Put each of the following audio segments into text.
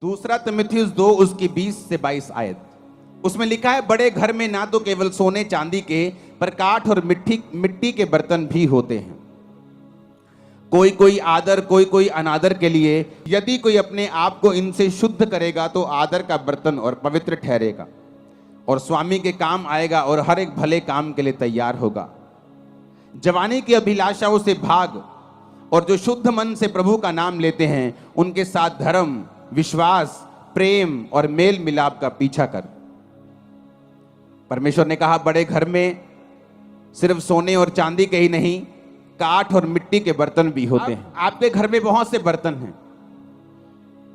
दूसरा तिमुथियुस 2 उसकी 20 से 22 आयत, उसमें लिखा है, बड़े घर में ना तो केवल सोने चांदी के पर काठ और मिट्टी के बर्तन भी होते हैं। कोई कोई आदर कोई कोई अनादर के लिए, यदि कोई अपने आप को इनसे शुद्ध करेगा तो आदर का बर्तन और पवित्र ठहरेगा और स्वामी के काम आएगा और हर एक भले काम के लिए तैयार होगा। जवानी की अभिलाषाओं से भाग और जो शुद्ध मन से प्रभु का नाम लेते हैं उनके साथ धर्म, विश्वास, प्रेम और मेल मिलाप का पीछा कर। परमेश्वर ने कहा, बड़े घर में सिर्फ सोने और चांदी के ही नहीं, काठ और मिट्टी के बर्तन भी होते हैं। आपके घर में बहुत से बर्तन हैं।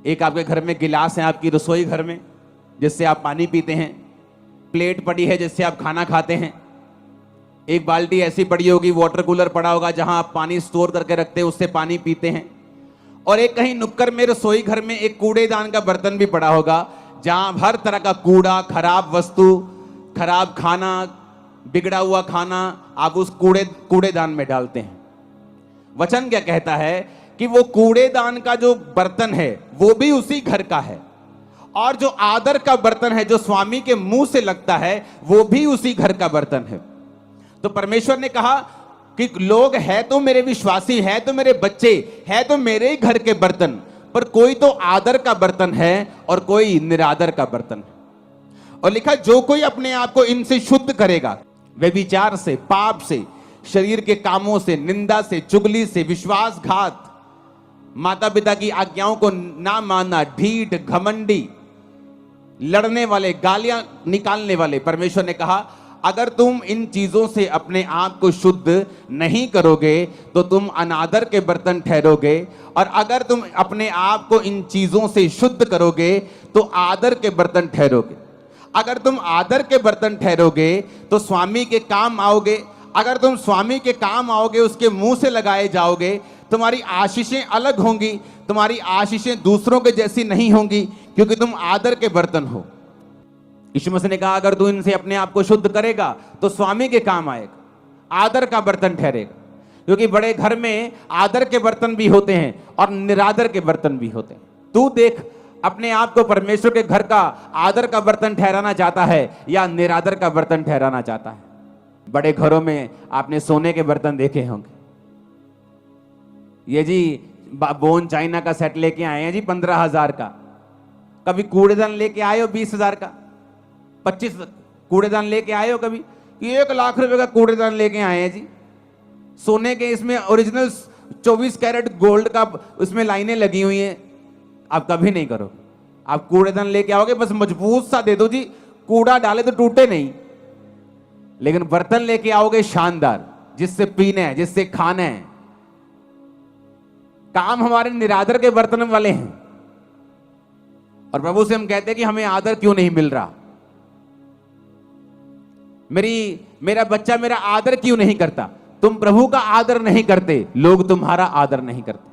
एक आपके घर में गिलास है, आपकी रसोई घर में, जिससे आप पानी पीते हैं। प्लेट पड़ी है जिससे आप खाना खाते हैं। एक बाल्टी ऐसी पड़ी होगी, वाटर कूलर पड़ा होगा जहां आप पानी स्टोर करके रखते हैं, उससे पानी पीते हैं। और एक कहीं नुक्कड़ में रसोई घर में एक कूड़ेदान का बर्तन भी पड़ा होगा, जहां हर तरह का कूड़ा, खराब वस्तु, खराब खाना, बिगड़ा हुआ खाना आप उस कूड़ेदान में डालते हैं। वचन क्या कहता है कि वो कूड़ेदान का जो बर्तन है वो भी उसी घर का है, और जो आदर का बर्तन है जो स्वामी के मुंह से लगता है वो भी उसी घर का बर्तन है। तो परमेश्वर ने कहा कि लोग है तो मेरे विश्वासी, है तो मेरे बच्चे, है तो मेरे ही घर के बर्तन, पर कोई तो आदर का बर्तन है और कोई निरादर का बर्तन है। और लिखा, जो कोई अपने आप को इनसे शुद्ध करेगा, वे विचार से, पाप से, शरीर के कामों से, निंदा से, चुगली से, विश्वासघात, माता पिता की आज्ञाओं को ना मानना, ढीठ, घमंडी, लड़ने वाले, गालियां निकालने वाले। परमेश्वर ने कहा, अगर तुम इन चीजों से अपने आप को शुद्ध नहीं करोगे तो तुम अनादर के बर्तन ठहरोगे, और अगर तुम अपने आप को इन चीजों से शुद्ध करोगे तो आदर के बर्तन ठहरोगे। अगर तुम आदर के बर्तन ठहरोगे तो स्वामी के काम आओगे। अगर तुम स्वामी के काम आओगे, उसके मुंह से लगाए जाओगे, तुम्हारी आशीषें अलग होंगी। तुम्हारी आशीषें दूसरों के जैसी नहीं होंगी, क्योंकि तुम आदर के बर्तन हो। यीशु मसीह ने कहा, अगर तू इनसे अपने आप को शुद्ध करेगा तो स्वामी के काम आएगा, आदर का बर्तन ठहरेगा। क्योंकि बड़े घर में आदर के बर्तन भी होते हैं और निरादर के बर्तन भी होते हैं। तू देख, अपने आप को परमेश्वर के घर का आदर का बर्तन ठहराना चाहता है या निरादर का बर्तन ठहराना चाहता है। बड़े घरों में आपने सोने के बर्तन देखे होंगे। ये जी बोन चाइना का सेट लेके आए हैं जी 15,000 का। कभी कूड़ेदान लेके आए हो 20,000 का, 25 कूड़ेदान लेके आए हो कभी? 1 लाख रुपए का कूड़ेदान लेके आए हैं जी। सोने के, इसमें ओरिजिनल 24 कैरेट गोल्ड का उसमें लाइनें लगी हुई हैं। आप कभी नहीं करो। आप कूड़ेदान लेके आओगे, बस मजबूत सा दे दो जी, कूड़ा डाले तो टूटे नहीं। लेकिन बर्तन लेके आओगे शानदार, जिससे पीना है, जिससे खाना है। काम हमारे निरादर के बर्तन वाले हैं। और प्रभु से हम कहते हैं कि हमें आदर क्यों नहीं मिल रहा, मेरा बच्चा मेरा आदर क्यों नहीं करता। तुम प्रभु का आदर नहीं करते, लोग तुम्हारा आदर नहीं करते।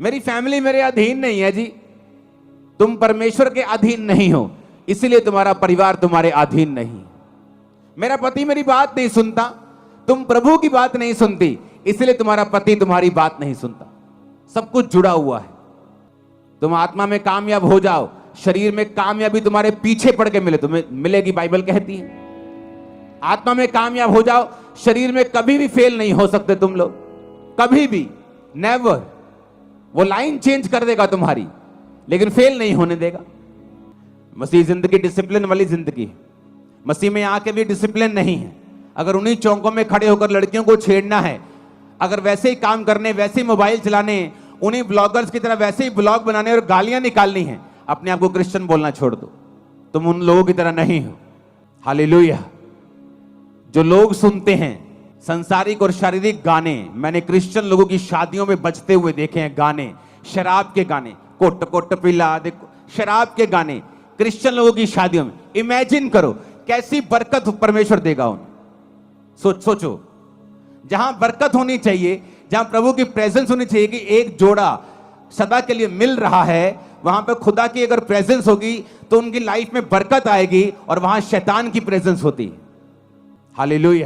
मेरी फैमिली मेरे अधीन नहीं है जी। तुम परमेश्वर के अधीन नहीं हो, इसलिए तुम्हारा परिवार तुम्हारे अधीन नहीं। मेरा पति मेरी बात नहीं सुनता, तुम प्रभु की बात नहीं सुनती, इसलिए तुम्हारा पति तुम्हारी बात नहीं सुनता। सब कुछ जुड़ा हुआ है। तुम आत्मा में कामयाब हो जाओ, शरीर में कामयाबी तुम्हारे पीछे पड़ के तुम्हें मिलेगी, बाइबल कहती है। आत्मा में कामयाब हो जाओ, शरीर में कभी भी फेल नहीं हो सकते तुम लोग, कभी भी, नेवर। वो लाइन चेंज कर देगा तुम्हारी, लेकिन फेल नहीं होने देगा। मसीह जिंदगी डिसिप्लिन वाली जिंदगी है। मसीह में आके भी डिसिप्लिन नहीं है। अगर उन्हीं चौकों में खड़े होकर लड़कियों को छेड़ना है, अगर वैसे ही काम करने, वैसे ही मोबाइल चलाने, उन्हीं ब्लॉगर्स की तरह वैसे ही ब्लॉग बनाने और गालियां निकालनी है, अपने आप को क्रिश्चियन बोलना छोड़ दो। तुम उन लोगों की तरह नहीं हो। हालेलुया। जो लोग सुनते हैं सांसारिक और शारीरिक गाने, मैंने क्रिश्चियन लोगों की शादियों में बजते हुए देखे हैं गाने, शराब के गाने, कोट कोट पिला देखो, शराब के गाने क्रिश्चियन लोगों की शादियों में। इमेजिन करो कैसी बरकत परमेश्वर देगा उन्हें। सोचो, जहां बरकत होनी चाहिए, जहां प्रभु की प्रेजेंस होनी चाहिए कि एक जोड़ा सदा के लिए मिल रहा है, वहां पे खुदा की अगर प्रेजेंस होगी तो उनकी लाइफ में बरकत आएगी, और वहां शैतान की प्रेजेंस होती है। हालेलुया।